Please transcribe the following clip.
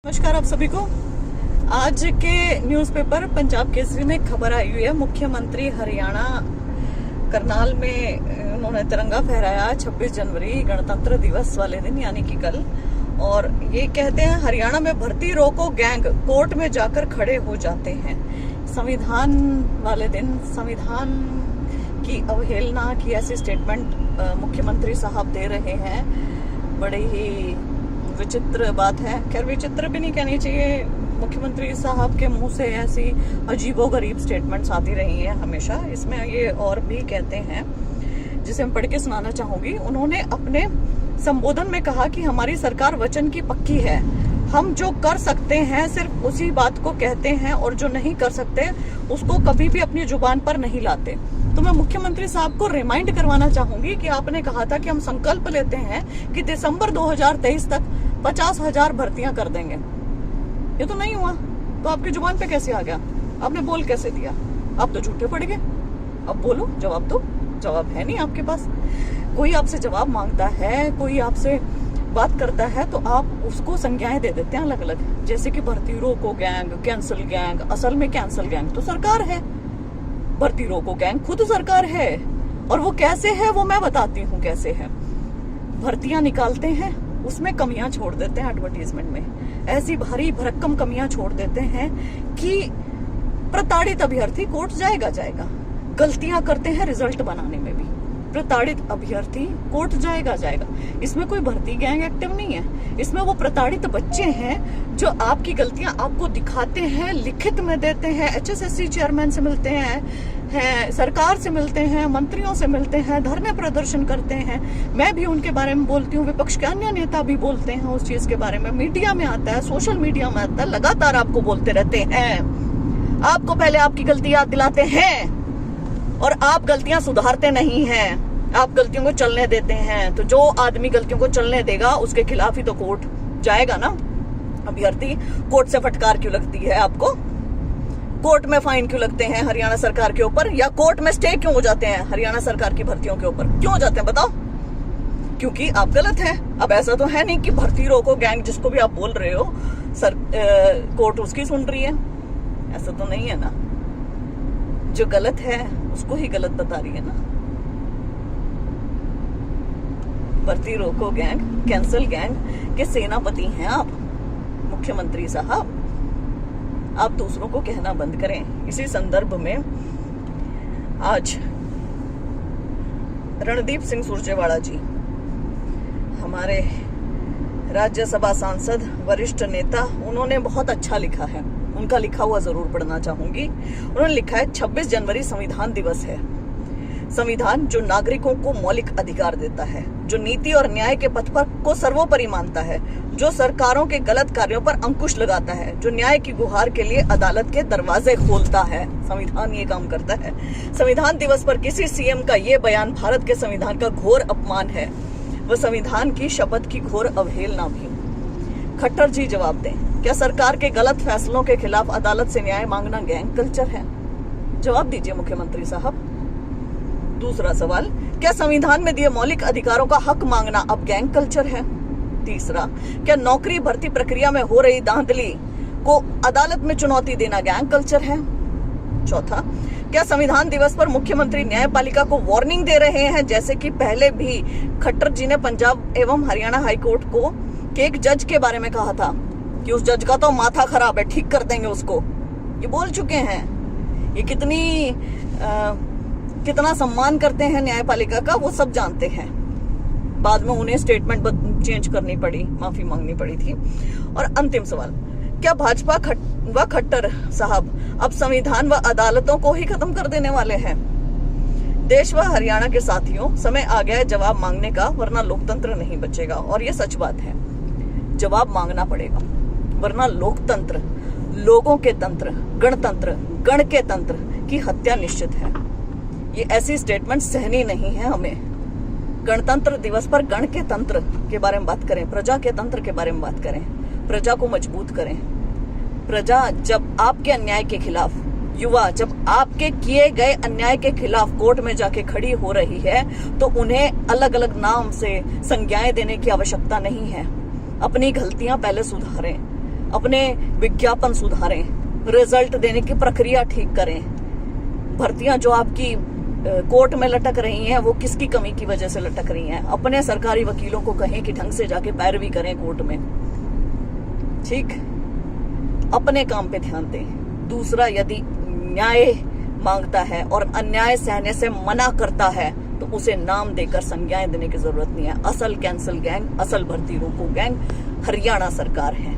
नमस्कार आप सभी को। आज के न्यूज़पेपर पंजाब केसरी में खबर आई हुई है। मुख्यमंत्री हरियाणा करनाल में उन्होंने तिरंगा फहराया 26 जनवरी गणतंत्र दिवस वाले दिन यानी कि कल। और ये कहते हैं हरियाणा में भर्ती रोको गैंग कोर्ट में जाकर खड़े हो जाते हैं। संविधान वाले दिन संविधान की अवहेलना की ऐसी स्टेटमेंट मुख्यमंत्री साहब दे रहे हैं। बड़े ही विचित्र बात है। खैर विचित्र भी नहीं कहनी चाहिए, मुख्यमंत्री साहब के मुंह से ऐसी अजीबोगरीब स्टेटमेंट्स आती रही हैं हमेशा। इसमें ये और भी कहते हैं जिसे मैं पढ़ के सुनाना चाहूंगी। उन्होंने अपने संबोधन में कहा कि हमारी सरकार वचन की पक्की है, हम जो कर सकते हैं सिर्फ उसी बात को कहते हैं और जो नहीं कर सकते उसको कभी भी अपनी जुबान पर नहीं लाते। तो मैं मुख्यमंत्री साहब को रिमाइंड करवाना चाहूंगी कि आपने कहा था कि हम संकल्प लेते हैं कि दिसंबर 2023 तक 50,000 भर्तियां कर देंगे। ये तो नहीं हुआ, तो आपकी जुबान पे कैसे आ गया? आपने बोल कैसे दिया? आप तो झूठे पड़ गए। अब बोलो, जवाब दो। जवाब है नहीं आपके पास। कोई आपसे जवाब मांगता है, कोई आपसे बात करता है तो आप उसको संज्ञाएं दे देते हैं अलग अलग, जैसे कि भर्ती रोको गैंग, कैंसिल गैंग। असल में कैंसिल गैंग तो सरकार है, भर्ती रोको गैंग खुद सरकार है। और वो कैसे है वो मैं बताती हूँ कैसे है। भर्तियां निकालते हैं, उसमें कमियां छोड़ देते हैं एडवर्टीजमेंट में, ऐसी भारी भरक्कम कमियां छोड़ देते हैं कि प्रताड़ित अभ्यर्थी कोर्ट जाएगा। गलतियां करते हैं रिजल्ट बनाने में भी, प्रताड़ित अभ्यर्थी कोर्ट जाएगा। इसमें कोई भर्ती गैंग एक्टिव नहीं है। इसमें वो प्रताड़ित बच्चे हैं जो आपकी गलतियां आपको दिखाते हैं, लिखित में देते हैं, HSSC चेयरमैन से मिलते हैं, सरकार से मिलते हैं, मंत्रियों से मिलते हैं, धरने प्रदर्शन करते हैं। मैं भी उनके बारे में बोलती हूँ, विपक्ष के अन्य नेता भी बोलते हैं उस चीज के बारे में। मीडिया में आता है, सोशल मीडिया में आता है, लगातार आपको बोलते रहते हैं। आपको पहले आपकी गलती याद दिलाते हैं और आप गलतियां सुधारते नहीं हैं, आप गलतियों को चलने देते हैं। तो जो आदमी गलतियों को चलने देगा उसके खिलाफ ही तो कोर्ट जाएगा ना अभ्यर्थी। कोर्ट से फटकार क्यों लगती है आपको? कोर्ट में फाइन क्यों लगते हैं हरियाणा सरकार के ऊपर? या कोर्ट में स्टे क्यों हो जाते हैं हरियाणा सरकार की भर्तियों के ऊपर? क्यों हो जाते हैं बताओ? क्योंकि आप गलत हैं। अब ऐसा तो है नहीं कि भर्ती रोको गैंग जिसको भी आप बोल रहे हो कोर्ट उसकी सुन रही है, ऐसा तो नहीं है ना। जो गलत है उसको ही गलत बता रही है ना। भर्ती रोको गैंग, कैंसिल गैंग के सेनापति हैं आप मुख्यमंत्री साहब। आप दूसरों को कहना बंद करें। इसी संदर्भ में आज रणदीप सिंह सुरजेवाला जी, हमारे राज्यसभा सांसद, वरिष्ठ नेता, उन्होंने बहुत अच्छा लिखा है। उनका लिखा हुआ जरूर पढ़ना चाहूंगी। उन्होंने लिखा है 26 जनवरी संविधान दिवस है। संविधान जो नागरिकों को मौलिक अधिकार देता है, जो नीति और न्याय के पथ पर को सर्वोपरि मानता है, जो सरकारों के गलत कार्यों पर अंकुश लगाता है, जो न्याय की गुहार के लिए अदालत के दरवाजे खोलता है। संविधान ये काम करता है। संविधान दिवस पर किसी सीएम का ये बयान भारत के संविधान का घोर अपमान है, वह संविधान की शपथ की घोर अवहेलना भी। खट्टर जी जवाब दें, क्या सरकार के गलत फैसलों के खिलाफ अदालत से न्याय मांगना गैंग कल्चर है? जवाब दीजिए मुख्यमंत्री साहब। दूसरा सवाल, क्या संविधान में दिए मौलिक अधिकारों का हक मांगना अब गैंग कल्चर है? तीसरा, क्या नौकरी भर्ती प्रक्रिया में हो रही धांधली को अदालत में चुनौती देना गैंग कल्चर है? चौथा, क्या संविधान दिवस पर मुख्यमंत्री न्यायपालिका को वार्निंग दे रहे हैं, जैसे कि पहले भी खट्टर जी ने पंजाब एवं हरियाणा हाईकोर्ट को के एक जज के बारे में कहा था कि उस जज का तो माथा खराब है, ठीक कर देंगे उसको। ये बोल चुके हैं। ये कितना सम्मान करते हैं न्यायपालिका का वो सब जानते हैं। बाद में उन्हें स्टेटमेंट चेंज करनी पड़ी, माफी मांगनी पड़ी थी। और अंतिम सवाल, क्या भाजपा व खट्टर साहब अब संविधान व अदालतों को ही खत्म कर देने वाले हैं? देश व हरियाणा के साथियों, समय आ गया है जवाब मांगने का, वरना लोकतंत्र नहीं बचेगा। और ये सच बात है, जवाब मांगना पड़ेगा, वरना लोकतंत्र, लोगों के तंत्र, गणतंत्र, गण के तंत्र की हत्या निश्चित है। ये ऐसी स्टेटमेंट सहनी नहीं है हमें। गणतंत्र दिवस पर गण के तंत्र के बारे में बात करें, प्रजा के तंत्र के बारे में बात करें, प्रजा को मजबूत करें। प्रजा जब आपके अन्याय के खिलाफ, युवा जब आपके किए गए अन्याय के खिलाफ कोर्ट में जाके खड़ी हो रही है, तो उन्हें अलग अलग नाम से संज्ञाएं देने की आवश्यकता नहीं है। अपनी गलतियां पहले सुधारें। अपने विज्ञापन सुधारें, रिजल्ट देने की प्रक्रिया ठीक करें। भर्तियां जो आपकी कोर्ट में लटक रही हैं वो किसकी कमी की वजह से लटक रही हैं? अपने सरकारी वकीलों को कहें कि ढंग से जाके पैरवी करें कोर्ट में। ठीक, अपने काम पे ध्यान दें। दूसरा, यदि न्याय मांगता है और अन्याय सहने से मना करता है तो उसे नाम देकर संज्ञाएं देने की जरूरत नहीं है। असल कैंसिल गैंग, असल भर्ती रोको गैंग हरियाणा सरकार है।